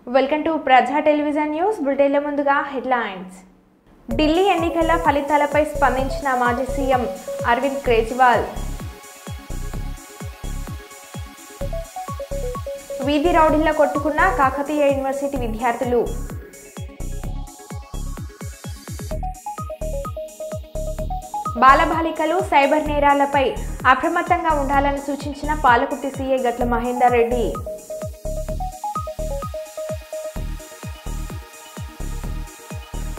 Welcome to ప్రజా television news బులెటిన్ల ముందుగా headlines. Delhi ఎన్నికల ఫలితాలపై స్పందించిన మాజీ సీఎం అరవింద్ కేజ్రీవాల్. వీధి రౌడీల్లో కొట్టుకున్న కాకతీయ యూనివర్సిటీ విద్యార్థులు. బాలబాలికలు సైబర్ నేరాలపై అప్రమత్తంగా ఉండాలని సూచించిన పాలకుర్తి సీఐ గట్ల మహేందర్ రెడ్డి.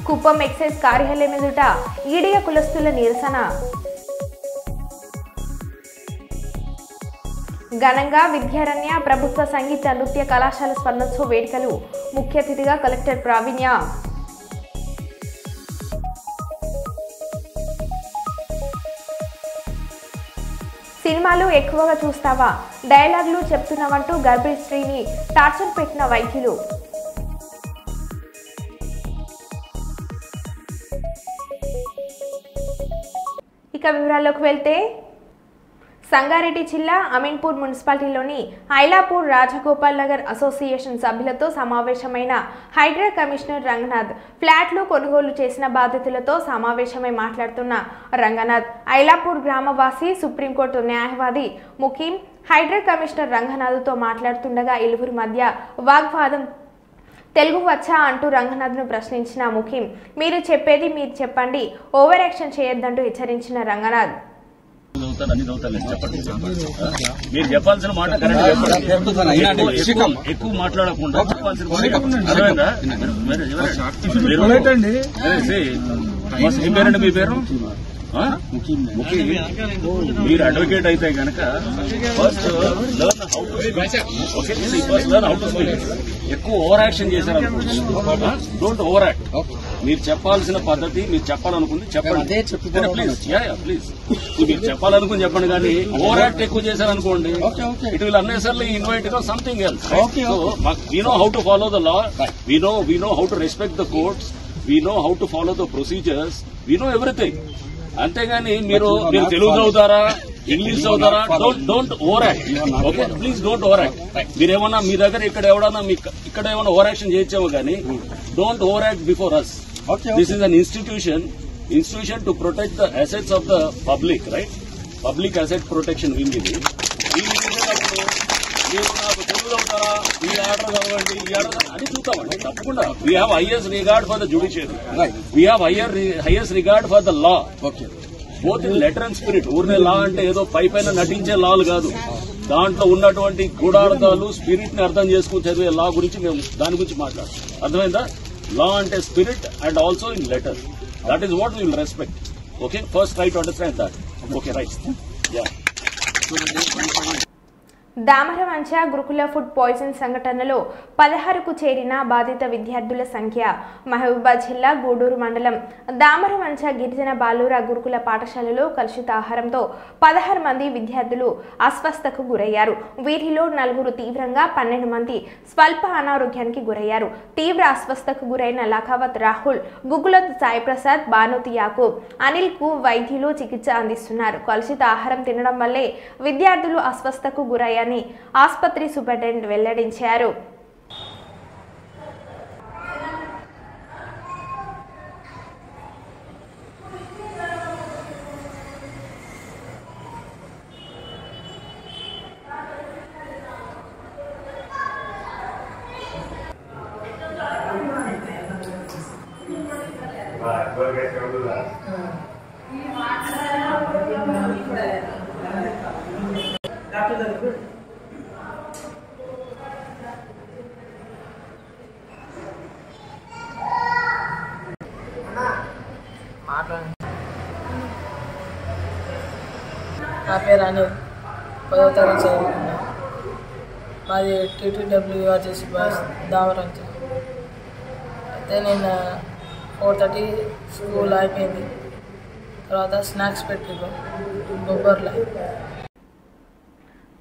కుప్పం ఎక్సైజ్ కార్యాలయం ఎదుట ఈడియ కులస్తుల నిరసన. ఘనంగా విద్యారణ్య ప్రభుత్వ సంగీత నృత్య కళాశాల స్వర్ణోత్సవ వేడుకలు. ముఖ్య అతిథిగా కలెక్టర్ ప్రావీణ్య. సినిమాలు ఎక్కువగా చూస్తావా, డైలాగులు చెప్తున్నావంటూ గర్భిణీ స్త్రీని టార్చర్ పెట్టిన వైద్యులు. ఇక వివరాల్లోకి వెళ్తే, సంగారెడ్డి జిల్లా అమీన్పూర్ మున్సిపాలిటీలోని ఐలాపూర్ రాజగోపాల్ నగర్ అసోసియేషన్ సభ్యులతో సమావేశమైన హైడ్రా కమిషనర్ రంగనాథ్ ఫ్లాట్లు కొనుగోలు చేసిన బాధితులతో సమావేశమై మాట్లాడుతున్న రంగనాథ్, ఐలాపూర్ గ్రామవాసి సుప్రీంకోర్టు న్యాయవాది ముకీం హైడ్రా కమిషనర్ రంగనాథ్తో మాట్లాడుతుండగా ఇరువురి మధ్య వాగ్వాదం. తెలుగు వచ్చా అంటూ రంగనాథ్ను ప్రశ్నించిన ముకీం, మీరు చెప్పేది మీరు చెప్పండి, ఓవర్ యాక్షన్ చేయొద్దంటూ హెచ్చరించిన రంగనాథ్. మీరు చెప్పాల్సిన మాట ఎక్కువ మాట్లాడకుండా చెప్పాల్సిన పేరండి. మీ పేరు మీరు అడ్వకేట్ అయితే కనుక first learn how to speak. First learn how to speak. ఎక్కువ ఓవర్ యాక్షన్ చేశారనుకుంటున్నా, డోంట్ ఓవర్ యాక్ట్. మీరు చెప్పాల్సిన పద్ధతి, మీరు చెప్పాలనుకుంది చెప్పండి. ప్లీజ్ మీరు చెప్పాలనుకుని చెప్పండి, కానీ ఓవర్ యాక్ట్ ఎక్కువ చేశారనుకోండి, it will unnecessarily invite something else. So we know how to follow the law, we know how to respect the courts, we know how to follow the procedures, we know everything. అంతేగాని మీరు తెలుగు చదువుతారా, English చదువుతారా, don't over act. Okay, please don't over act. మీరేమన్నా మీ దగ్గర ఇక్కడ ఏమన్నా over action చేయొచ్చామో కానీ don't over act before us. This is an institution to protect the assets of the public, right? Public asset protection wing ఇది. మీరు నాకు తెలుగు చదువుతారా, ఈ ఆర్డర్ చదవండి, ఈ ఆర్డర్ అని చూస్తామండి. తప్పకుండా we have highest regard for the judiciary, we have highest regard for the law, both in letter and spirit. ఊరినే లా అంటే ఏదో పైన నటించే లాలు కాదు, దాంట్లో ఉన్నటువంటి గూఢార్థాలు, స్పిరిట్ ని అర్థం చేసుకుని చదివే లా గురించి మేము దాని గురించి మాట్లాడతాం. అర్థమైందా? లా అంటే spirit and also in letter. That is what we will respect. Okay, first try to understand that. Okay, right. Ya. Damaramancha Gurukula food poison సంఘటనలో 16కు చేరిన బాధిత విద్యార్థుల సంఖ్య. మహబూబాబాద్ జిల్లా గూడూరు మండలం దామరమంచ గిరిజన బాలుర గురుకుల పాఠశాలలో కలుషిత ఆహారంతో 16 మంది విద్యార్థులు అస్వస్థతకు గురయ్యారు. వీరిలో 4 తీవ్రంగా, 12 మంది స్వల్ప అనారోగ్యానికి గురయ్యారు. తీవ్ర అస్వస్థతకు గురైన లఖావత్ రాహుల్, గుగులత్ సాయి ప్రసాద్, బానుతి యాకూబ్, అనిల్ కు వైద్యులు చికిత్స అందిస్తున్నారు. కలుషిత ఆహారం తినడం వల్లే విద్యార్థులు అస్వస్థతకు గురయ్యారు అని ఆసుపత్రి సూపరింటెండెంట్ వెల్లడించారు. నా పేరు అనిల్, 10వ తరగతి చదువుకున్నా. మాది TTWRJC బాయ్స్ దామరంచ. అయితే నేను 4:30 స్కూల్ అయిపోయింది. తర్వాత స్నాక్స్ పెట్టిరు బొబ్బర్లో.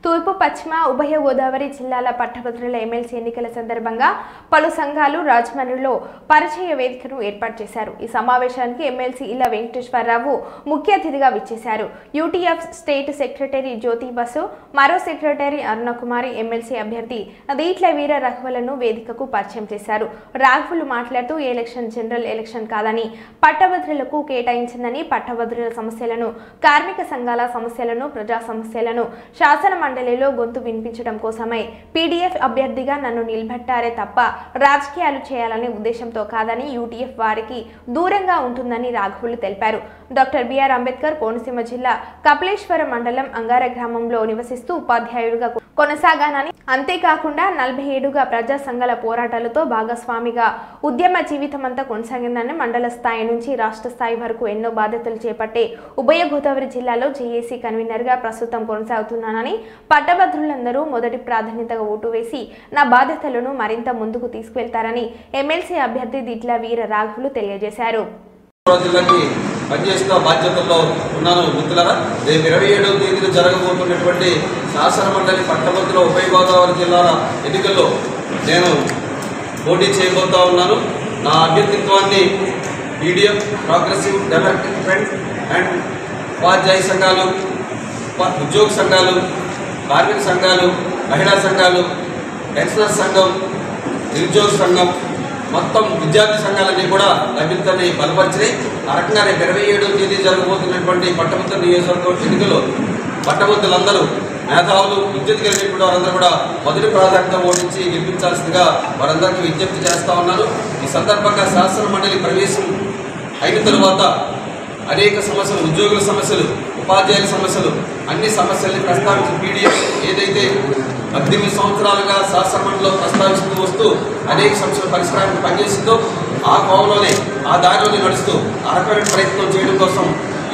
తూర్పు పశ్చిమ ఉభయ గోదావరి జిల్లాల పట్టభద్రుల ఎమ్మెల్సీ ఎన్నికల సందర్భంగా పలు సంఘాలు రాజమండ్రిలో పరిచయ వేదికను ఏర్పాటు చేశారు. ఈ సమావేశానికి ఎమ్మెల్సీ ఇల్ల వెంకటేశ్వరరావు ముఖ్య అతిథిగా విచ్చేశారు. యూటీఎఫ్ స్టేట్ సెక్రటరీ జ్యోతి బసు, మరో సెక్రటరీ అరుణకుమారి ఎమ్మెల్సీ అభ్యర్థి దీట్ల వీర రఘువులను వేదికకు పరిచయం చేశారు. రాఘవులు మాట్లాడుతూ ఈ ఎలక్షన్ జనరల్ ఎలక్షన్ కాదని పట్టభద్రులకు కేటాయించిందని, పట్టభద్రుల సమస్యలను, కార్మిక సంఘాల సమస్యలను, ప్రజా సమస్యలను శాసన మండలిలో గొంతు వినిపించడం కోసమై పీడీఎఫ్ అభ్యర్థిగా నన్ను నిలబెట్టారే తప్ప రాజకీయాలు చేయాలనే ఉద్దేశంతో కాదని, యూటీఎఫ్ వారికి దూరంగా ఉంటుందని రాఘవులు తెలిపారు. డాక్టర్ బిఆర్ అంబేద్కర్ కోనసీమ జిల్లా కపిలేశ్వరం మండలం అంగార గ్రామంలో నివసిస్తూ ఉపాధ్యాయుడిగా కొనసాగానని, అంతేకాకుండా 47గా ప్రజా సంఘాల పోరాటాలతో భాగస్వామిగా ఉద్యమ జీవితమంతా కొనసాగిందని, మండల స్థాయి నుంచి రాష్ట్ర స్థాయి వరకు ఎన్నో బాధ్యతలు చేపట్టే ఉభయ గోదావరి జిల్లాలో జేఏసీ కన్వీనర్గా ప్రస్తుతం కొనసాగుతున్నానని, పట్టభద్రులందరూ మొదటి ప్రాధాన్యతగా ఓటు వేసి నా బాధ్యతలను మరింత ముందుకు తీసుకువెళ్తారని ఎమ్మెల్సీ అభ్యర్థి దిట్ల వీర రాఘవులు తెలియజేశారు. పనిచేస్తున్న బాధ్యతల్లో ఉన్నాను. మిత్రులారా, రేపు 27వ తేదీన జరగబోతున్నటువంటి శాసన మండలి పట్టభద్రుల ఉభయ గోదావరి జిల్లాల ఎన్నికల్లో నేను పోటీ చేయబోతా ఉన్నాను. నా అభ్యర్థిత్వాన్ని PDF, progressive democratic front and ఉపాధ్యాయ సంఘాలు, ఉద్యోగ సంఘాలు, కార్మిక సంఘాలు, మహిళా సంఘాలు, పెన్షనర్ సంఘం, నిరుద్యోగ సంఘం, మొత్తం విద్యార్థి సంఘాలన్నీ కూడా అభ్యర్థిని బలపరిచినాయి. ఆ రకంగా రేపు 27వ తేదీ జరగబోతున్నటువంటి పట్టభద్రుల నియోజకవర్గం ఎన్నికల్లో పట్టభద్రులందరూ, మేధావులు, విద్యుత్ కలిగినటువంటి వారందరూ కూడా మొదటి ప్రాధాన్యత ఓటించి గెలిపించాల్సిందిగా వారందరికీ విజ్ఞప్తి చేస్తా ఉన్నాను. ఈ సందర్భంగా శాసన మండలి ప్రవేశం అయిన తరువాత అనేక సమస్యలు, ఉద్యోగుల సమస్యలు, ఉపాధ్యాయుల సమస్యలు, అన్ని సమస్యల్ని ప్రస్తావించి పీడీఎఫ్ ఏదైతే 18 సంవత్సరాలుగా శాసనమండలిలో ప్రస్తావిస్తూ వస్తూ అనేక సమస్యల పరిష్కారానికి పనిచేసిందో ఆ కోవలోనే, ఆ దారిలోనే నడుస్తూ ఆ రకమైన ప్రయత్నం చేయడం కోసం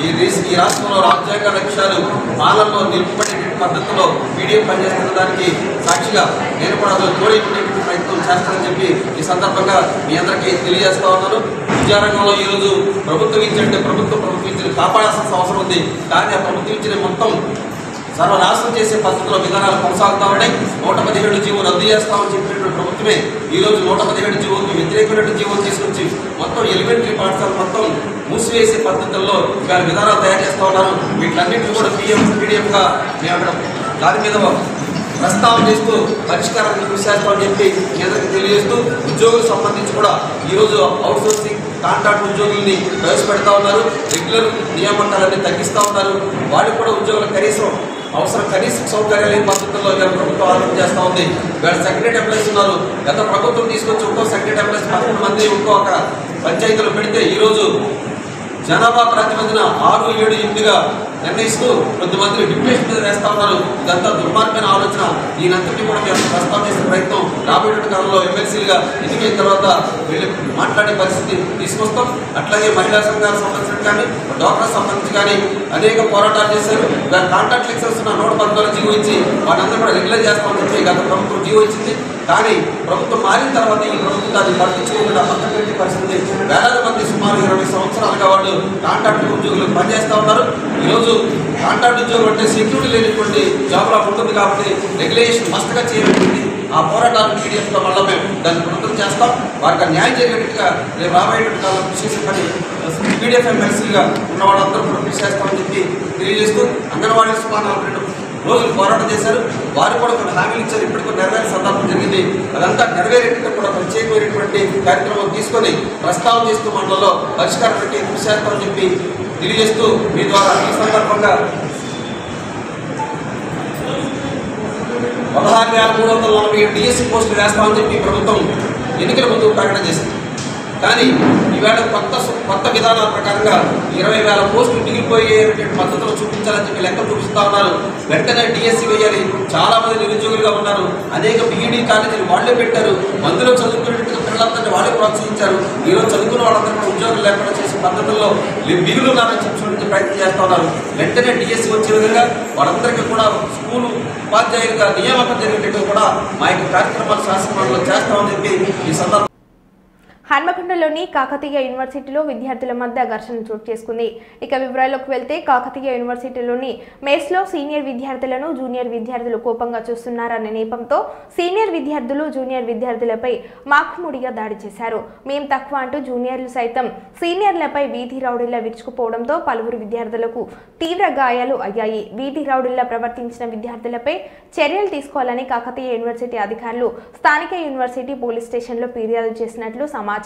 ఈ రాష్ట్రంలో రాజ్యాంగ లక్ష్యాలు పాలనలో నిలుపుకునేటువంటి పద్ధతిలో పీడీఎఫ్ పనిచేస్తున్న దానికి సాక్షిగా నేను కూడా తోడైపోయేటువంటి ప్రయత్నం చేస్తానని చెప్పి ఈ సందర్భంగా మీ అందరికీ తెలియజేస్తా ఉన్నాను. విద్యారంగంలో ఈరోజు ప్రభుత్వం ఇచ్చేంటే ప్రభుత్వం విద్యను కాపాడాల్సిన అవసరం ఉంది. కానీ ఆ ప్రభుత్వం ఇచ్చిన మొత్తం సర్వనాశనం చేసే పద్ధతిలో విధానాలు కొనసాగుతా ఉన్నాయి. 117 జీవో రద్దు చేస్తామని చెప్పినటువంటి ప్రభుత్వమే ఈరోజు 117 జీవోకి వ్యతిరేకమైన జీవోలు తీసుకొచ్చి మొత్తం ఎలిమెంటరీ పాఠశాల మొత్తం మూసివేసే పద్ధతుల్లో ఇవాళ విధానాలు తయారు చేస్తూ ఉన్నారు. వీటన్నింటినీ కూడా పీడీఎఫ్గా మేము అక్కడ దాని మీద ప్రస్తావన చేస్తూ పరిష్కారాన్ని కృషి చేస్తామని చెప్పి మీ అందరికీ తెలియజేస్తూ, ఉద్యోగులకు సంబంధించి కూడా ఈరోజు అవుట్ సోర్సింగ్ కాంట్రాక్ట్ ఉద్యోగుల్ని ప్రవేశపెడతా ఉన్నారు. రెగ్యులర్ నియామకాలన్నీ తగ్గిస్తూ ఉన్నారు. వాటికి కూడా ఉద్యోగులకు కనీస సౌకర్యాలు లేని పద్ధతుల్లో ప్రభుత్వం ఆలోచన చేస్తూ ఉంది. వీళ్ళ సెక్రటరీ ఎంప్లాయీస్ ఉన్నారు. గత ప్రభుత్వం తీసుకొచ్చి ఒక్కో సెక్రటరీ ఎంప్లాయీస్ 11 మంది ఒక్కో అక్కడ పంచాయతీలో పెడితే ఈరోజు జనాభా ప్రాతిపదికన 6, 7, 8గా నిర్ణయిస్తూ కొద్దిమంది డిప్యూటేషన్ మీద వేస్తా ఉన్నారు. ఇదంతా దుర్మార్గమైన ఆలోచన. ఈయనంతటి కూడా మేము ప్రస్తావన చేసే ప్రయత్నం రాబోయే కాలంలో ఎమ్మెల్సీలుగా ఎన్నికైన తర్వాత వీళ్ళు మాట్లాడే పరిస్థితి తీసుకొస్తాం. అట్లాగే మహిళా సంఘాలకు సంబంధించిన కానీ, డాక్టర్లకు సంబంధించి కానీ అనేక పోరాటాలు చేశారు. కాంట్రాక్ట్ లెక్చర్స్ 114 జీవో ఇచ్చి వాటందరూ కూడా రెగ్యులర్ చేస్తామని చెప్పి గత ప్రభుత్వం జీవో ఇచ్చింది. కానీ ప్రభుత్వం మారిన తర్వాత ఈ ప్రభుత్వం దాన్ని పట్టించుకోకుండా పక్కన పెట్టే పరిస్థితి. వేలాది మంది సుమారు 20 సంవత్సరాలుగా వాళ్ళు కాంట్రాక్ట్ ఉద్యోగులకు పనిచేస్తూ ఉన్నారు. ఈరోజు కాంట్రాక్ట్ ఉద్యోగులు అంటే సెక్యూరిటీ లేనటువంటి జాబ్లా ఉంటుంది కాబట్టి రెగ్యులేషన్ మస్ట్గా చేయబడింది. ఆ పోరాటాలు పీడీఎఫ్లో మళ్ళీ మేము దాన్ని పునరుద్ధరణ చేస్తాం. వారికి న్యాయం జరిగేట్టుగా రేపు రాబోయేటువంటి కాలం కృషి చేసే పని పీడీఎఫ్ ఎమ్మెల్సీగా ఉన్న వాళ్ళందరూ కూడా కృషి చేస్తామని చెప్పి తెలియజేస్తూ, అంగన్వాడీ సుమారు 42 రోజులు పోరాటం చేశారు. వారు కూడా కొన్ని హామీలు ఇచ్చారు. ఇప్పటికి కొన్ని నెరవేరే సందర్భం జరిగింది. అదంతా నెరవేరేట్టుగా కూడా ప్రత్యేకమైనటువంటి కార్యక్రమం తీసుకొని ప్రస్తావన చేస్తూ మండలంలో పరిష్కారం పెట్టి కృషి చేస్తామని చెప్పి తెలియజేస్తూ, మీ ద్వారా ఈ సందర్భంగా 16,347 డిఎస్సీ పోస్టులు వేస్తామని చెప్పి ప్రభుత్వం ఎన్నికల ముందు ప్రకటన చేసింది. కానీ ఈవేళ కొత్త విధానాల ప్రకారంగా 20,000 పోస్టులు మిగిలిపోయేటువంటి పద్ధతులు చూపించాలని చెప్పి లెక్కలు చూపిస్తా ఉన్నారు. వెంటనే డిఎస్సీ వేయాలి. చాలా మంది నిరుద్యోగులుగా ఉన్నారు. అనేక బీఈడీ కాలేజీలు వాళ్లే పెట్టారు. మందులో చదువుకునేట్టుగా పిల్లలందరినీ వాళ్ళే ప్రోత్సహించారు. ఈరోజు చదువుకున్న వాళ్ళందరూ ఉద్యోగులు లేకుండా చేసే పద్ధతుల్లో మిగులున్నారని చెప్పి ప్రయత్నం చేస్తూ ఉన్నారు. వెంటనే డిఎస్సీ వచ్చే విధంగా వాళ్ళందరికీ కూడా స్కూలు ఉపాధ్యాయులుగా నియామకం జరిగేటట్టు కూడా మా యొక్క కార్యక్రమాలు శాసనమండలిలో చేస్తామని చెప్పి ఈ సందర్భంగా హన్మకొండలోని కాకతీయ యూనివర్సిటీలో విద్యార్థుల మధ్య ఘర్షణ చోటు చేసుకుంది. ఇక వివరాల్లోకి వెళ్తే కాకతీయ యూనివర్సిటీలోని మెస్లో సీనియర్ విద్యార్థులను జూనియర్ విద్యార్థులు కోపంగా చూస్తున్నారనే నేపంతో సీనియర్ విద్యార్థులు జూనియర్ విద్యార్థులపై మాకుముడిగా దాడి చేశారు. మేం తక్కువ అంటూ జూనియర్లు సైతం సీనియర్లపై వీధి రౌడీలా విరుచుకుపోవడంతో పలువురు విద్యార్థులకు తీవ్ర గాయాలు అయ్యాయి. వీధి రౌడీలా ప్రవర్తించిన విద్యార్థులపై చర్యలు తీసుకోవాలని కాకతీయ యూనివర్సిటీ అధికారులు స్థానిక యూనివర్సిటీ పోలీస్ స్టేషన్లో ఫిర్యాదు చేసినట్లు సమాచారం.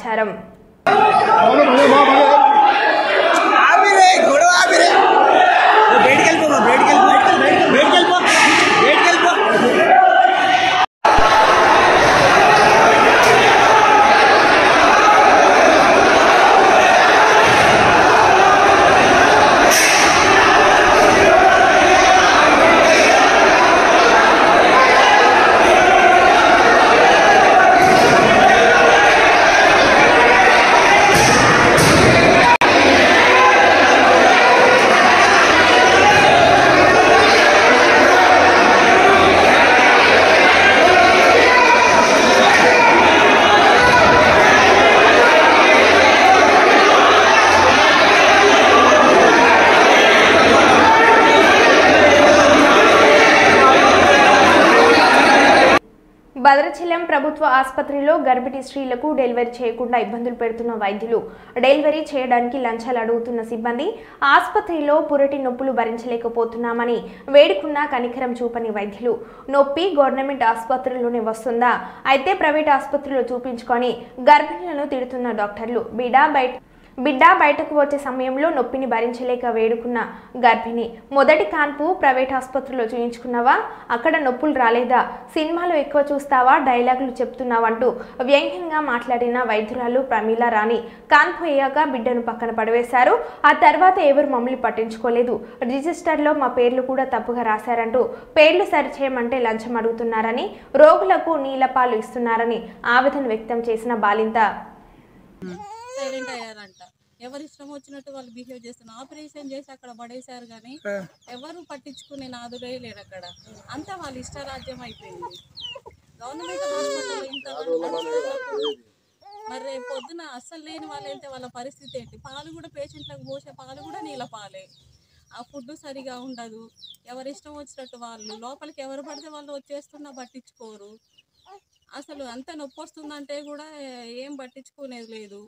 భద్రాచలం ప్రభుత్వ ఆసుపత్రిలో గర్భిణీ స్త్రీలకు డెలివరీ చేయకుండా ఇబ్బందులు పెడుతున్న వైద్యులు, డెలివరీ చేయడానికి లంచాలు అడుగుతున్న సిబ్బంది, ఆసుపత్రిలో పురటి నొప్పులు భరించలేకపోతున్నామని వేడుకున్న కనికరం చూపని వైద్యులు, నొప్పి గవర్నమెంట్ ఆసుపత్రిలోనే వస్తుందా, అయితే ప్రైవేట్ ఆసుపత్రిలో చూపించుకొని గర్భిణులను తిడుతున్న డాక్టర్లు, బిడ్డ బయటకు వచ్చే సమయంలో నొప్పిని భరించలేక వేడుకున్న గర్భిణి, మొదటి కాన్పు ప్రైవేట్ ఆసుపత్రిలో చూయించుకున్నావా, అక్కడ నొప్పులు రాలేదా, సినిమాలో ఎక్కువ చూస్తావా, డైలాగులు చెప్తున్నావంటూ వ్యంగ్యంగా మాట్లాడిన వైద్యురాలు ప్రమీల రాణి కాన్పు అయ్యాక బిడ్డను పక్కన పడవేశారు. ఆ తర్వాత ఎవరు మమ్మల్ని పట్టించుకోలేదు, రిజిస్టర్లో మా పేర్లు కూడా తప్పుగా రాశారంటూ పేర్లు సరిచేయమంటే లంచం అడుగుతున్నారని, రోగులకు నీళ్లపాలు ఇస్తున్నారని ఆవేదన వ్యక్తం చేసిన బాలింత సైలెంట్ అయ్యారంట. ఎవరు ఇష్టం వచ్చినట్టు వాళ్ళు బిహేవ్ చేస్తున్నారు. ఆపరేషన్ చేసి అక్కడ పడేశారు కానీ ఎవరు పట్టించుకునే నాదుడే లేరు. అక్కడ అంతా వాళ్ళ ఇష్టరాజ్యం అయిపోయింది. గవర్నమెంట్ హాస్పిటల్ ఇంత మరి రేపు పొద్దున అస్సలు లేని వాళ్ళు వెళ్తే వాళ్ళ పరిస్థితి ఏంటి? పాలు కూడా పేషెంట్లకు పోసే పాలు కూడా నీళ్ళ పాలే. ఆ ఫుడ్ సరిగా ఉండదు. ఎవరు ఇష్టం వచ్చినట్టు వాళ్ళు లోపలికి ఎవరు పడితే వాళ్ళు వచ్చేస్తున్నా పట్టించుకోరు. అసలు అంత నొప్పి వస్తుందంటే కూడా ఏం పట్టించుకునేది లేదు.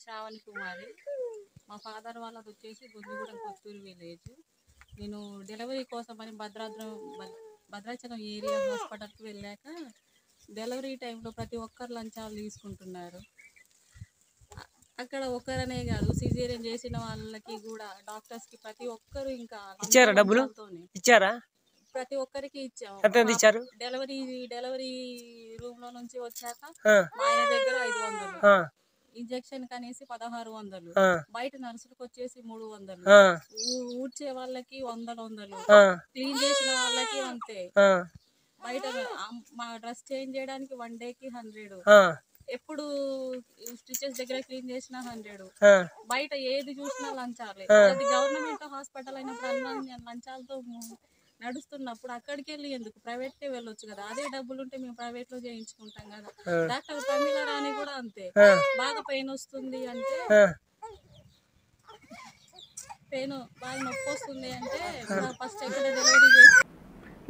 శ్రావణి కుమారి, మా ఫాదర్ వాళ్ళది వచ్చేసి గుంజుగూడెం కొత్తూరు విలేజ్. నేను డెలివరీ కోసం అని భద్రాచలం ఏరియా హాస్పిటల్కి వెళ్ళాక డెలివరీ టైంలో ప్రతి ఒక్కరు లంచాలు తీసుకుంటున్నారు. అక్కడ ఒక్కరనే కాదు, సిజేరియన్ చేసిన వాళ్ళకి కూడా డాక్టర్స్కి ప్రతి ఒక్కరు ఇంకా ఇచ్చారా? డబ్బులు ఇచ్చారా? ప్రతి ఒక్కరికి ఇచ్చాము. డెలివరీ రూమ్ లో నుంచి వచ్చాక మా ఆయన దగ్గర 500, ఇంజెక్షన్ కనేసి 1600, బయట నర్సులకు వచ్చేసి 300, ఊడ్చే వాళ్ళకి 100, క్లీన్ చేసిన వాళ్ళకి అంతే. బయట మా డ్రెస్ చేంజ్ చేయడానికి 1 డేకి 100, ఎప్పుడు స్టిచెస్ దగ్గర క్లీన్ చేసినా 100, బయట ఏది చూసినా లంచాలే. అది గవర్నమెంట్ హాస్పిటల్ అయినప్పుడు అన్ని లంచాలతో నడుస్తున్నప్పుడు అక్కడికి వెళ్ళి ఎందుకు ప్రైవేట్కే వెళ్ళొచ్చు కదా. అదే డబ్బులు ఉంటే మేము ప్రైవేట్ లో చేయించుకుంటాం కదా. డాక్టర్ ప్రమీల రాణి కూడా అంతే. బాగా పెయిన్ వస్తుంది అంటే బాగా నొప్పి వస్తుంది అంటే ఫస్ట్ ఎక్కడ డెలివరీ చేసి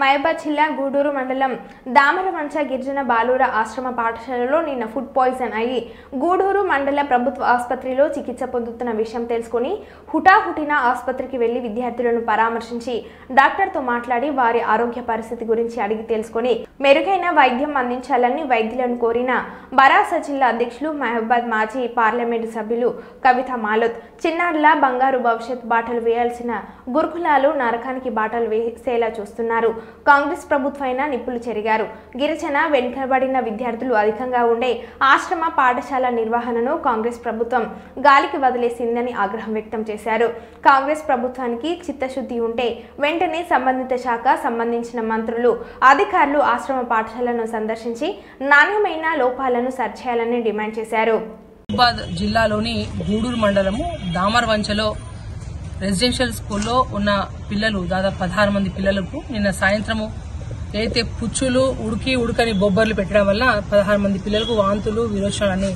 మహబూబాబాద్ జిల్లా గూడూరు మండలం దామరమంచ గిరిజన బాలుర ఆశ్రమ పాఠశాలలో నిన్న ఫుడ్ పాయిజన్ అయ్యి గూడూరు మండల ప్రభుత్వ ఆసుపత్రిలో చికిత్స పొందుతున్న విషయం తెలుసుకుని హుటాహుటిన ఆసుపత్రికి వెళ్లి విద్యార్థులను పరామర్శించి డాక్టర్తో మాట్లాడి వారి ఆరోగ్య పరిస్థితి గురించి అడిగి తెలుసుకుని మెరుగైన వైద్యం అందించాలని వైద్యులను కోరిన బరాస జిల్లా అధ్యక్షులు మహబూబాబాద్ మాజీ పార్లమెంటు సభ్యులు కవిత మాలోత్, చిన్నారుల బంగారు భవిష్యత్ బాటలు వేయాల్సిన గురుకులాలు నరకానికి బాటలు వేసేలా చూస్తున్నారు. కాంగ్రెస్ ప్రభుత్వమైనా నిప్పులు చెరిగారు. గిరిజన వెనుకబడిన విద్యార్థులు అధికంగా ఉండే ఆశ్రమ పాఠశాల నిర్వహణను కాంగ్రెస్ ప్రభుత్వం గాలికి వదిలేసిందని ఆగ్రహం వ్యక్తం చేశారు. కాంగ్రెస్ ప్రభుత్వానికి చిత్తశుద్ధి ఉంటే వెంటనే సంబంధిత శాఖ సంబంధించిన మంత్రులు అధికారులు ఆశ్రమ పాఠశాలను సందర్శించి నాణ్యమైన లోపాలను సరిచేయాలని డిమాండ్ చేశారు. మహబూబాబాద్ జిల్లాలోని గూడూరు మండలము దామరవంచలో రెసిడెన్షియల్ స్కూల్లో ఉన్న పిల్లలు దాదాపు 16 మంది పిల్లలకు నిన్న సాయంత్రము అయితే పుచ్చులు ఉడకని బొబ్బర్లు పెట్టడం వల్ల 16 మంది పిల్లలకు వాంతులు విరోచనాలని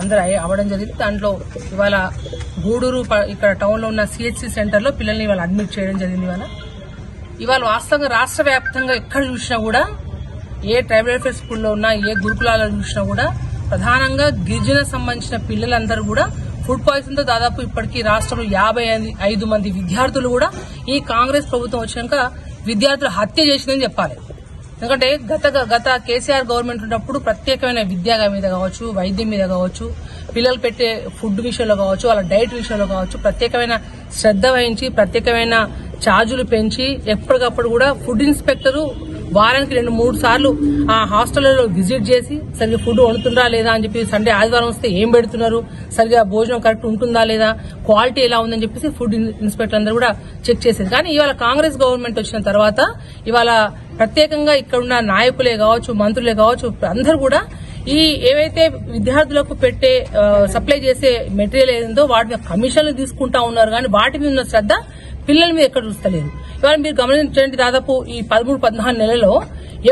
అందరూ అవ్వడం జరిగింది. దాంట్లో ఇవాళ గూడూరు ఇక్కడ టౌన్ లో ఉన్న సిహెచ్సి సెంటర్ లో పిల్లల్ని ఇవాళ అడ్మిట్ చేయడం జరిగింది. ఇవాళ వాస్తవంగా రాష్ట్ర వ్యాప్తంగా ఎక్కడ చూసినా కూడా ఏ ట్రైబల్ వెల్ఫేర్ స్కూల్లో ఉన్నా ఏ గురుకులాల్లో చూసినా కూడా ప్రధానంగా గిరిజన సంబంధించిన పిల్లలందరూ కూడా ఫుడ్ పాయిజన్ తో దాదాపు ఇప్పటికీ రాష్ట్రంలో 55 మంది విద్యార్థులు కూడా ఈ కాంగ్రెస్ ప్రభుత్వం వచ్చినాక విద్యార్థులు హత్య చేసిందని చెప్పాలి. ఎందుకంటే గత కేసీఆర్ గవర్నమెంట్ ఉన్నప్పుడు ప్రత్యేకమైన విద్య మీద కావచ్చు, వైద్యం మీద కావచ్చు, పిల్లలు పెట్టే ఫుడ్ విషయంలో కావచ్చు, వాళ్ళ డైట్ విషయంలో కావచ్చు ప్రత్యేకమైన శ్రద్ధ వహించి ప్రత్యేకమైన ఛార్జీలు పెంచి ఎప్పటికప్పుడు కూడా ఫుడ్ ఇన్స్పెక్టరు వారానికి 2-3 సార్లు ఆ హాస్టల్లో విజిట్ చేసి సరిగ్గా ఫుడ్ వండుతుందా లేదా అని చెప్పి సండే ఆదివారం వస్తే ఏం పెడుతున్నారు, సరిగ్గా భోజనం కరెక్ట్ ఉంటుందా లేదా, క్వాలిటీ ఎలా ఉందని చెప్పేసి ఫుడ్ ఇన్స్పెక్టర్ అందరూ కూడా చెక్ చేసేది. కానీ ఇవాళ కాంగ్రెస్ గవర్నమెంట్ వచ్చిన తర్వాత ఇవాళ ప్రత్యేకంగా ఇక్కడున్న నాయకులే కావచ్చు, మంత్రులే కావచ్చు అందరూ కూడా ఈ ఏవైతే విద్యార్థులకు పెట్టే సప్లై చేసే మెటీరియల్ ఏదో వాటి మీద కమిషన్లు తీసుకుంటా ఉన్నారు. కానీ వాటి మీద ఉన్న శ్రద్ధ పిల్లల మీద ఎక్కడ చూస్తలేదు. ఇవాళ మీరు గమనించండి, దాదాపు ఈ 13-14 నెలలో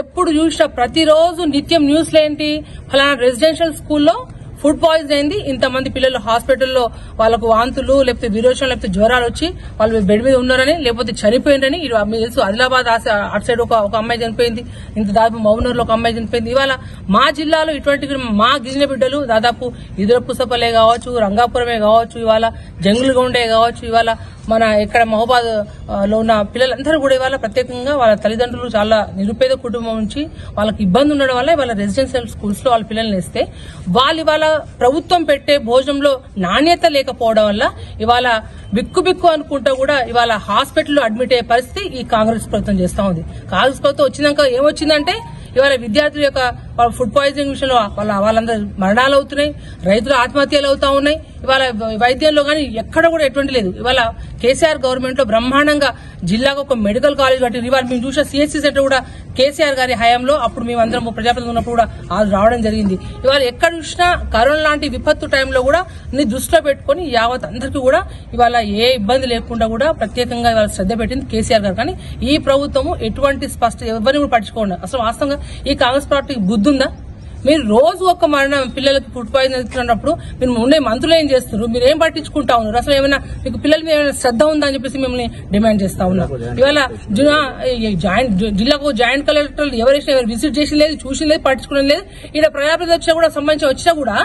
ఎప్పుడు చూసినా ప్రతిరోజు నిత్యం న్యూస్లు ఏంటి, ఫలానా రెసిడెన్షియల్ స్కూల్లో ఫుడ్ పాయిజన్ అయింది, ఇంతమంది పిల్లలు హాస్పిటల్లో వాళ్ళకు వాంతులు లేకపోతే విరోచన లేకపోతే జ్వరాలు వచ్చి వాళ్ళు బెడ్ మీద ఉన్నారని లేకపోతే చనిపోయిందని. మీకు తెలుసు ఆదిలాబాద్ అటు సైడ్ ఒక అమ్మాయి చనిపోయింది, ఇంత దాదాపు మౌనూరులో ఒక అమ్మాయి చనిపోయింది. ఇవాళ మా జిల్లాలో ఇటువంటి మా గిరిజన బిడ్డలు దాదాపు ఇదురపుసపలే కావచ్చు, రంగాపురమే కావచ్చు, ఇవాళ జంగులగొండే కావచ్చు, ఇవాళ మన ఇక్కడ మహబాద్ లో ఉన్న పిల్లలందరూ కూడా ఇవాళ ప్రత్యేకంగా వాళ్ళ తల్లిదండ్రులు చాలా నిరుపేద కుటుంబం నుంచి వాళ్ళకి ఇబ్బంది ఉండడం వల్ల ఇవాళ రెసిడెన్షియల్ స్కూల్స్ లో వాళ్ళ పిల్లల్ని వేస్తే వాళ్ళు ఇవాళ ప్రభుత్వం పెట్టే భోజనంలో నాణ్యత లేకపోవడం వల్ల ఇవాళ బిక్కు అనుకుంటా కూడా ఇవాళ హాస్పిటల్లో అడ్మిట్ అయ్యే పరిస్థితి ఈ కాంగ్రెస్ ప్రభుత్వం చేస్తా ఉంది. కాంగ్రెస్ ప్రభుత్వం వచ్చినాక ఏమొచ్చిందంటే ఇవాళ విద్యార్థుల యొక్క ఫుడ్ పాయిజనింగ్ విషయంలో వాళ్ళందరూ మరణాలు అవుతున్నాయి, రైతులు ఆత్మహత్యలు అవుతా ఉన్నాయి. ఇవాళ వైద్యంలో కానీ ఎక్కడ కూడా ఎటువంటి లేదు. ఇవాళ కేసీఆర్ గవర్నమెంట్ లో బ్రహ్మాండంగా జిల్లాకు ఒక మెడికల్ కాలేజ్ కట్టింది. ఇవాళ మేము చూసిన సిహెచ్సి సెంటర్ కూడా కేసీఆర్ గారి హయాంలో అప్పుడు మేమందరం ప్రజాప్రతినిధులు ఉన్నప్పుడు కూడా రావడం జరిగింది. ఇవాళ ఎక్కడ చూసినా కరోనా లాంటి విపత్తు టైంలో కూడా దృష్టిలో పెట్టుకుని యావత్ అందరికీ కూడా ఇవాళ ఏ ఇబ్బంది లేకుండా కూడా ప్రత్యేకంగా ఇవాళ శ్రద్ధ పెట్టింది కేసీఆర్ గారు. కానీ ఈ ప్రభుత్వము ఎటువంటి ఎవరిని కూడా పట్టించుకోండి. అసలు వాస్తవంగా ఈ కాంగ్రెస్ పార్టీకి బుద్ధి ఉందా? మీరు రోజు ఒక మరణం పిల్లలకి ఫుడ్ పాయిజన్ ఇస్తున్నప్పుడు మీరు ఉండే మంత్రులు ఏం చేస్తున్నారు, మీరు ఏం పట్టించుకుంటా ఉన్నారు, అసలు ఏమైనా మీకు పిల్లల మీద ఏమైనా శ్రద్ధ ఉందా అని చెప్పేసి మిమ్మల్ని డిమాండ్ చేస్తా ఉన్నారు. ఇవాళ జిల్లాకు జాయింట్ కలెక్టర్లు ఎవరు విజిట్ చేసి లేదు, చూసి లేదు, పట్టించుకోవడం లేదు. ఇక్కడ ప్రజాప్రతినిధులు వచ్చినా కూడా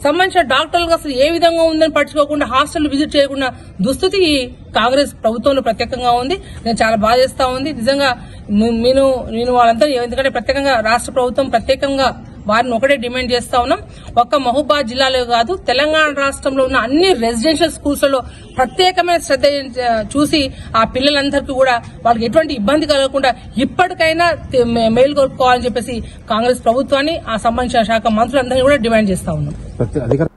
సంబంధించిన డాక్టర్లకు అసలు ఏ విధంగా ఉందని పట్టించుకోకుండా హాస్టల్ విజిట్ చేయకుండా దుస్థితి ఈ కాంగ్రెస్ ప్రభుత్వంలో ప్రత్యేకంగా ఉంది. నేను చాలా బాధ చేస్తా ఉంది నిజంగా. నేను వాళ్ళంతా ఎందుకంటే ప్రత్యేకంగా రాష్ట్ర ప్రభుత్వం ప్రత్యేకంగా వారిని ఒకటే డిమాండ్ చేస్తా ఉన్నాం. ఒక్క మహబూబాద్ జిల్లాలో కాదు తెలంగాణ రాష్ట్రంలో ఉన్న అన్ని రెసిడెన్షియల్ స్కూల్స్ లో ప్రత్యేకమైన శ్రద్ధ చూసి ఆ పిల్లలందరికీ కూడా వాళ్ళకి ఎటువంటి ఇబ్బంది కలగకుండా ఇప్పటికైనా మేలుకొల్పుకోవాలని చెప్పేసి కాంగ్రెస్ ప్రభుత్వాన్ని ఆ సంబంధించిన శాఖ మంత్రులందరినీ కూడా డిమాండ్ చేస్తా ఉన్నాం.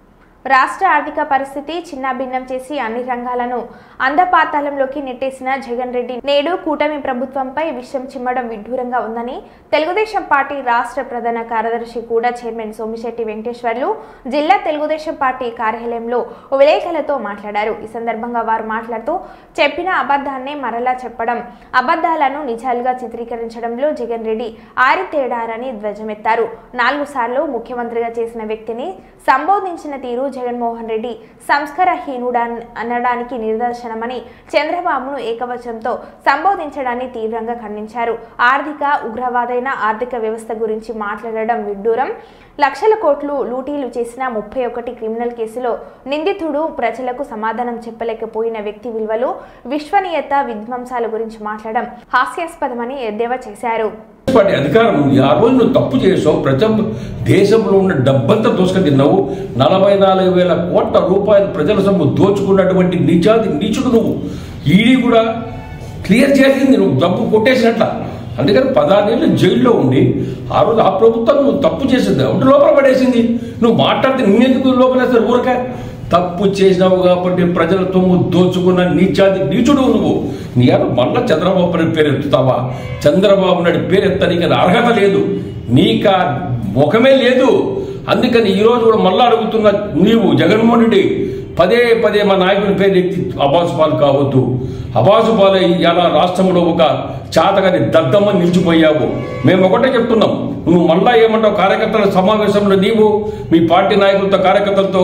రాష్ట్ర ఆర్థిక పరిస్థితి చిన్నాభిన్నం చేసి అన్ని రంగాలను అందపాతాళంలోకి నెట్టేసిన జగన్ రెడ్డి నేడు కూటమి ప్రభుత్వంపై విషం చిమ్మడం విడ్డూరంగా ఉందని తెలుగుదేశం పార్టీ రాష్ట్ర ప్రధాన కార్యదర్శి కూడా చైర్మన్ సోమిశెట్టి వెంకటేశ్వర్లు జిల్లా తెలుగుదేశం పార్టీ కార్యాలయంలో విలేకరులతో మాట్లాడారు. ఈ సందర్భంగా వారు మాట్లాడుతూ చెప్పిన అబద్దాన్నే మరలా చెప్పడం, అబద్దాలను నిజాలుగా చిత్రీకరించడంలో జగన్ రెడ్డి ఆరితేడారని ధ్వజమెత్తారు. 4 సార్లు ముఖ్యమంత్రిగా చేసిన వ్యక్తిని సంబోధించిన తీరు జగన్మోహన్ రెడ్డి సంస్కారహీనుడా అనడానికి నిదర్శనమని చంద్రబాబును ఏకవచనంతో సంబోధించడాన్ని తీవ్రంగా ఖండించారు. ఆర్థిక ఉగ్రవాదైన ఆర్థిక వ్యవస్థ గురించి మాట్లాడడం విడ్డూరం. లక్షల కోట్లు లూటీలు చేసిన 31 క్రిమినల్ కేసులో నిందితుడు ప్రజలకు సమాధానం చెప్పలేకపోయిన వ్యక్తి విలువలు, విశ్వనీయత, విధ్వంసాల గురించి మాట్లాడడం హాస్యాస్పదమని ఎద్దేవా చేశారు. అధికారం ఆ రోజు నువ్వు తప్పు చేసావు, దేశంలో ఉన్న డబ్బంతా దోసుక తిన్నావు, 44,000 కోట్ల రూపాయలు ప్రజల సొమ్ము దోచుకున్నటువంటి నీచుడు నువ్వు. ఈడీ కూడా క్లియర్ చేసింది నువ్వు డబ్బు కొట్టేసినట్ల. అందుకని 16 ఏళ్ళు జైల్లో ఉండి ఆ రోజు ఆ ప్రభుత్వం నువ్వు తప్పు చేసింది ఒకటి లోపల పడేసింది. నువ్వు మాట్లాడితే నిన్నెందుకు లోపలేస్తారు? ఊరక తప్పు చేసినావు కాబట్టి ప్రజల తొమ్ము దోచుకున్న నీచుడు నువ్వు. నీకు మళ్ళా చంద్రబాబు నాయుడు పేరు ఎత్తుతావా? చంద్రబాబు నాయుడు పేరు ఎత్తడానికి అర్హత లేదు, నీకు ఆ ముఖమే లేదు. అందుకని ఈరోజు కూడా మళ్ళా అడుగుతున్నా, నీవు జగన్మోహన్ రెడ్డి పదే మా నాయకుని పేరు ఎత్తి అబాసుపాలు కావద్దు. అబాసుపాలు ఇలా రాష్ట్రంలో ఒక చాతగాని దద్దమ్మని నిలిచిపోయావు. మేము ఒకటే చెప్తున్నాం, నువ్వు మళ్ళా ఏమంటావు? కార్యకర్తల సమావేశంలో నీవు మీ పార్టీ నాయకులతో కార్యకర్తలతో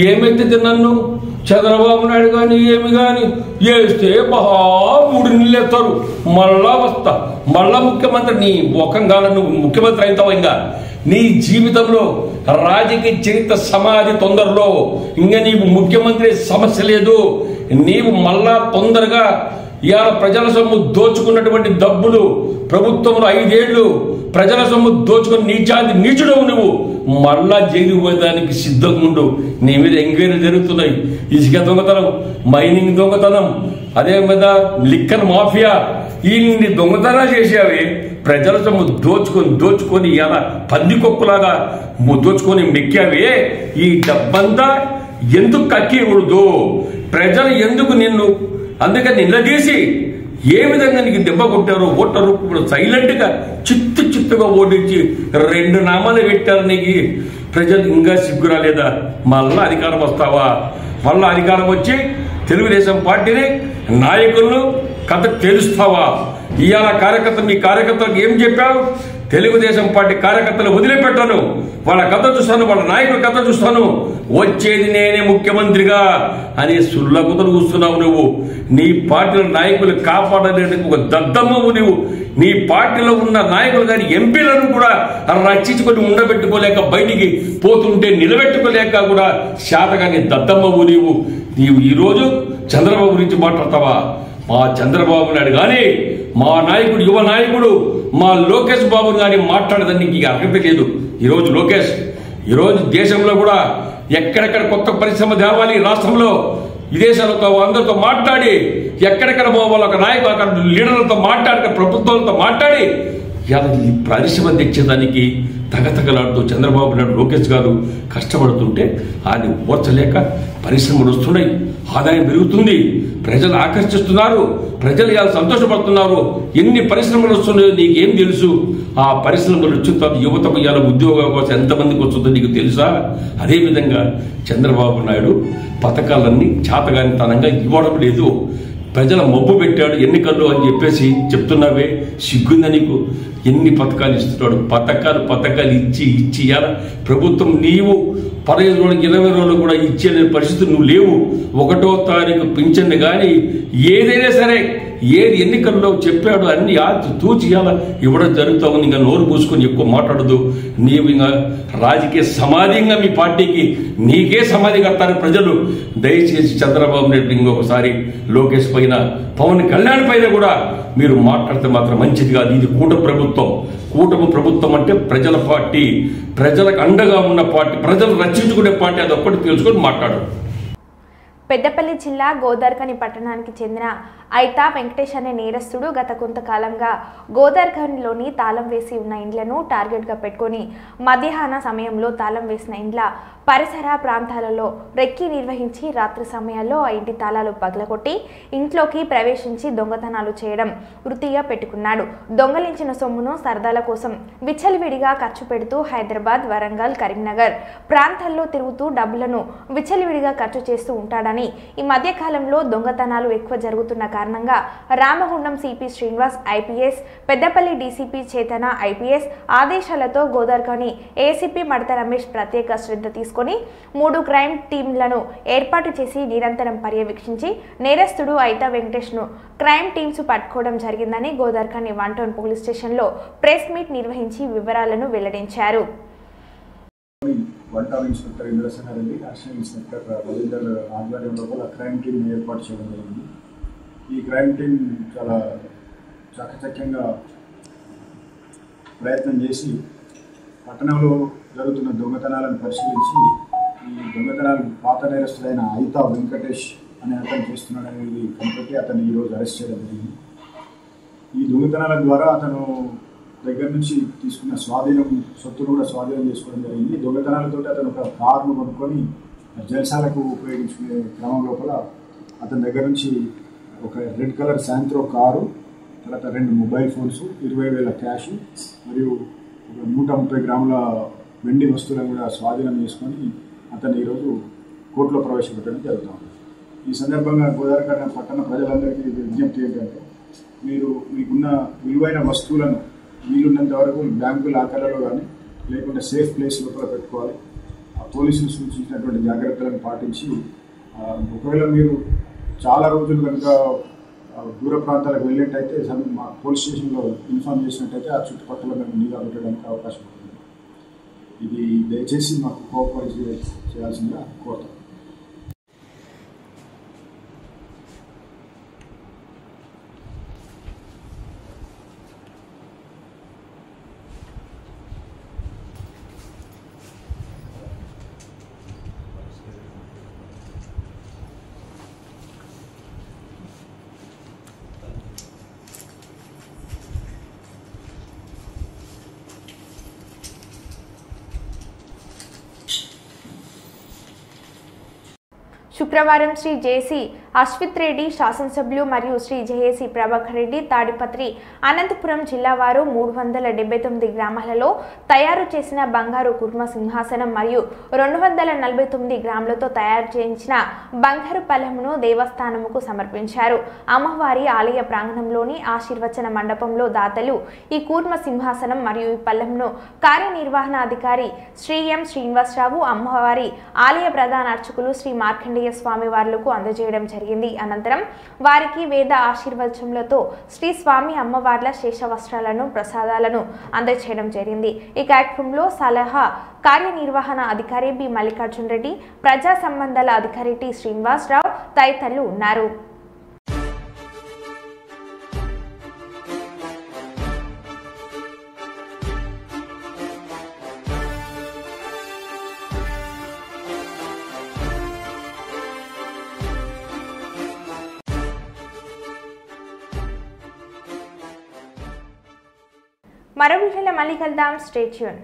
ఏమైతే నన్ను చంద్రబాబు నాయుడు కానీ ఏమి కానీ వేస్తే బహా 3 నెలలు ఎత్తారు, మళ్ళా వస్తా, మళ్ళా ముఖ్యమంత్రి. నీ ముఖంగా నువ్వు ముఖ్యమంత్రి అవుతావు. ఇంకా నీ జీవితంలో రాజకీయ చరిత్ర సమాధి తొందరలో ఇంకా నీవు ముఖ్యమంత్రి సమస్య లేదు. నీవు మళ్ళా తొందరగా ఇవాళ ప్రజల సొమ్ము దోచుకున్నటువంటి డబ్బులు ప్రభుత్వంలో 5 ఏళ్లు ప్రజల సొమ్ము దోచుకుని నీచుడు నువ్వు మళ్ళా జైలు పోయేదానికి సిద్ధంగా ఉండు. నీ మీద ఎంక్వైరీ జరుగుతున్నాయి. ఇసుక దొంగతనం, మైనింగ్ దొంగతనం, అదే మీద లిక్కర్ మాఫియా, ఈ దొంగతనాలు చేసేవి. ప్రజల సొమ్ము దోచుకొని ఇలా పందికొక్కులాగా దోచుకొని మెక్కావే. ఈ డబ్బంతా ఎందుకు కక్కియకూడదు? ప్రజలు ఎందుకు నిన్ను అందుకని నిలదీసి ఏ విధంగా నీకు దెబ్బ కొట్టారో ఓటరు ఇప్పుడు సైలెంట్ గా చిత్తుగా ఓడించి 2 నామాలు పెట్టారు. నీకు ప్రజలు ఇంకా సిగ్గురాలేదా? మళ్ళా అధికారం వస్తావా? మళ్ళా అధికారం వచ్చి తెలుగుదేశం పార్టీని నాయకులను కథ తెలుస్తావా? ఇవాళ మీ కార్యకర్తలకు ఏం చెప్పావు? తెలుగుదేశం పార్టీ కార్యకర్తలు వదిలిపెట్టాను, వాళ్ళ కథ చూస్తాను, వాళ్ళ నాయకుల కథ చూస్తాను, వచ్చేది నేనే ముఖ్యమంత్రిగా అని సుల్లగుతలు కూస్తున్నావు నువ్వు. నీ పార్టీల నాయకులు కాపాడలేని ఒక దద్దమ్మవు నువ్వు. నీ పార్టీలో ఉన్న నాయకులు కానీ ఎంపీలను కూడా రక్షించుకొని ఉండబెట్టుకోలేక బయటికి పోతుంటే నిలబెట్టుకోలేక కూడా శాతగాని దద్దమ్మవు నీవు. ఈరోజు చంద్రబాబు గురించి మాట్లాడతావా? మా చంద్రబాబు నాయుడు కానీ మా నాయకుడు యువ నాయకుడు మా లోకేష్ బాబును కానీ మాట్లాడడానికి అర్హత లేదు. ఈరోజు లోకేష్ ఈరోజు దేశంలో కూడా ఎక్కడెక్కడ కొత్త పరిశ్రమ తేవాలి, రాష్ట్రంలో విదేశాలతో అందరితో మాట్లాడి ఎక్కడెక్కడ వాళ్ళ నాయకులు లీడర్లతో మాట్లాడి ప్రభుత్వాలతో మాట్లాడి పరిశ్రమ తెచ్చేదానికి తగతగలాడుతూ చంద్రబాబు నాయుడు లోకేష్ గారు కష్టపడుతుంటే అది ఓర్చలేక పరిశ్రమలు వస్తున్నాయి, ఆదాయం పెరుగుతుంది, ప్రజలు ఆకర్షిస్తున్నారు, ప్రజలు ఇలా సంతోషపడుతున్నారు. ఎన్ని పరిశ్రమలు వస్తున్నాయో నీకేం తెలుసు? ఆ పరిశ్రమలు వచ్చిన తర్వాత యువతకు ఇలా ఉద్యోగాల కోసం ఎంతమందికి వస్తుందో నీకు తెలుసా? అదేవిధంగా చంద్రబాబు నాయుడు పథకాలన్నీ చాతగానితనంగా ఇవ్వడం లేదు. ప్రజల మబ్బు పెట్టాడు ఎన్నికల్లో అని చెప్పేసి చెప్తున్నావే, సిగ్గుందా నీకు? ఎన్ని పథకాలు ఇస్తున్నాడు? పథకాలు ఇచ్చి ఇవాళ ప్రభుత్వం నీవు 15 రోజులు 20 రోజులు కూడా ఇచ్చే పరిస్థితి నువ్వు లేవు. 1వ తారీఖు పింఛన్ కానీ ఏదైనా సరే ఏది ఎన్నికల్లో చెప్పాడు అన్ని తూచి ఇవ్వడం జరుగుతూ ఉంది. ఇంకా నోరు పూసుకొని ఎక్కువ మాట్లాడదు. నీవు ఇంకా రాజకీయ సమాధిగా మీ పార్టీకి నీకే సమాధి కడతారు ప్రజలు. దయచేసి చంద్రబాబు నాయుడు ఇంకొకసారి లోకేష్ పైన పవన్ కళ్యాణ్ పైన కూడా మీరు మాట్లాడితే మాత్రం మంచిది కాదు. ఇది కూటమి ప్రభుత్వం అంటే ప్రజల పార్టీ, ప్రజలకు అండగా ఉన్న పార్టీ, ప్రజలు రక్షించుకునే పార్టీ. అది ఒక్కటి తెలుసుకొని మాట్లాడు. పెద్దపల్లి జిల్లా గోదార్ఖని పట్టణానికి చెందిన ఐతా వెంకటేష్ అనే నేరస్తుడు గత కొంతకాలంగా గోదార్ఖనిలోని తాళం వేసి ఉన్న ఇండ్లను టార్గెట్గా పెట్టుకుని మధ్యాహ్న సమయంలో తాళం వేసిన ఇండ్ల పరిసర ప్రాంతాలలో రెక్కి నిర్వహించి రాత్రి సమయాల్లో ఆ ఇంటి తాళాలు పగలగొట్టి ఇంట్లోకి ప్రవేశించి దొంగతనాలు చేయడం వృత్తిగా పెట్టుకున్నాడు. దొంగలించిన సొమ్మును సరదాల కోసం విచ్చలవిడిగా ఖర్చు పెడుతూ హైదరాబాద్, వరంగల్, కరీంనగర్ ప్రాంతాల్లో తిరుగుతూ డబ్బులను విచ్చలవిడిగా ఖర్చు చేస్తూ ఉంటాడని, ఈ మధ్య కాలంలో దొంగతనాలు ఎక్కువ జరుగుతున్న కారణంగా Ramagundam CP Srinivas IPS, Peddapalli DCP చేతన ఐపీఎస్ ఆదేశాలతో గోదార్ఖని ఏసీపీ మడత రమేష్ ప్రత్యేక శ్రద్ధ తీసుకొని 3 క్రైమ్ టీంలను ఏర్పాటు చేసి నిరంతరం పర్యవేక్షించి నేరస్తుడు ఐతా వెంకటేష్ ను క్రైమ్ టీమ్స్ పట్టుకోవడం జరిగిందని గోదార్ఖని 1 టౌన్ పోలీస్ స్టేషన్ లో ప్రెస్ మీట్ నిర్వహించి వివరాలను వెల్లడించారు. One town inspector Indrasena Reddy, assistant inspector Ravinder ఆధ్వర్యంలో కూడా క్రైమ్ టీమ్ ఏర్పాటు చేయడం జరిగింది. ఈ క్రైమ్ టీం చాలా చాకచక్యంగా ప్రయత్నం చేసి పట్టణంలో జరుగుతున్న దొంగతనాలను పరిశీలించి ఈ దొంగతనాలు పాత నేరస్తుడైన ఐతా వెంకటేష్ అనే అతను చేస్తున్నాడనేది కనిపెట్టి అతన్ని ఈరోజు అరెస్ట్ చేయడం జరిగింది. ఈ దొంగతనాల ద్వారా అతను దగ్గర నుంచి తీసుకున్న సొత్తును కూడా స్వాధీనం చేసుకోవడం జరిగింది. దొంగతనాలతో అతను ఒక కారును కొనుక్కొని జల్సాలకు ఉపయోగించుకునే క్రమం లోపల అతని దగ్గర నుంచి ఒక రెడ్ కలర్ శాంత్రో కారు, తర్వాత 2 మొబైల్ ఫోన్స్, 20,000 క్యాష్ మరియు ఒక 130 గ్రాముల వెండి వస్తువులను కూడా స్వాధీనం చేసుకొని అతను ఈరోజు కోర్టులో ప్రవేశపెట్టడం జరుగుతుంది. ఈ సందర్భంగా గోదావరి పట్టణ ప్రజలందరికీ విజ్ఞప్తి ఏంటంటే, మీకున్న విలువైన వస్తువులను వీలున్నంత వరకు బ్యాంకు లాకర్లలో కానీ లేకుంటే సేఫ్ ప్లేస్ లోపల పెట్టుకోవాలి. పోలీసులు సూచించినటువంటి జాగ్రత్తలను పాటించి ఒకవేళ మీరు చాలా రోజులు కనుక దూర ప్రాంతాలకు వెళ్ళేటైతే మా పోలీస్ స్టేషన్లో ఇన్ఫార్మ్ చేసినట్టయితే ఆ చుట్టుపక్కల మేము నిఘా పెట్టడానికి అవకాశం ఉంటుంది. ఇది దయచేసి మాకు కోఆపరేట్ చేయాల్సిందిగా కోరుతాం. శుక్రవారం శ్రీ జేసీ అశ్విత్ రెడ్డి శాసనసభ్యులు మరియు శ్రీ జేఏసీ ప్రభాకర్ రెడ్డి తాడిపత్రి అనంతపురం జిల్లా వారు 379 గ్రామాలలో తయారు చేసిన బంగారు కుర్మ సింహాసనం మరియు 249 గ్రాములతో తయారు చేయించిన బంగారు పల్లెమును దేవస్థానముకు సమర్పించారు. అమ్మవారి ఆలయ ప్రాంగణంలోని ఆశీర్వచన మండపంలో దాతలు ఈ కూర్మ సింహాసనం మరియు ఈ పల్లెమును కార్యనిర్వహణాధికారి శ్రీ ఎం శ్రీనివాసరావు, అమ్మవారి ఆలయ ప్రధాన అర్చకులు శ్రీ మార్కండేయ స్వామి వార్లకు అందజేయడం జరిగింది. అనంతరం వారికి వేద ఆశీర్వచనలతో శ్రీ స్వామి అమ్మవార్ల శేష వస్త్రాలను ప్రసాదాలను అందజేయడం జరిగింది. ఈ కార్యక్రమంలో సలహా కార్యనిర్వహణ అధికారి బి మల్లికార్జున్ రెడ్డి, ప్రజా సంబంధాల అధికారి టి శ్రీనివాసరావు తదితరులు ఉన్నారు. మరో వీడియోలో మళ్ళీ కలుద్దాం. Stay tune.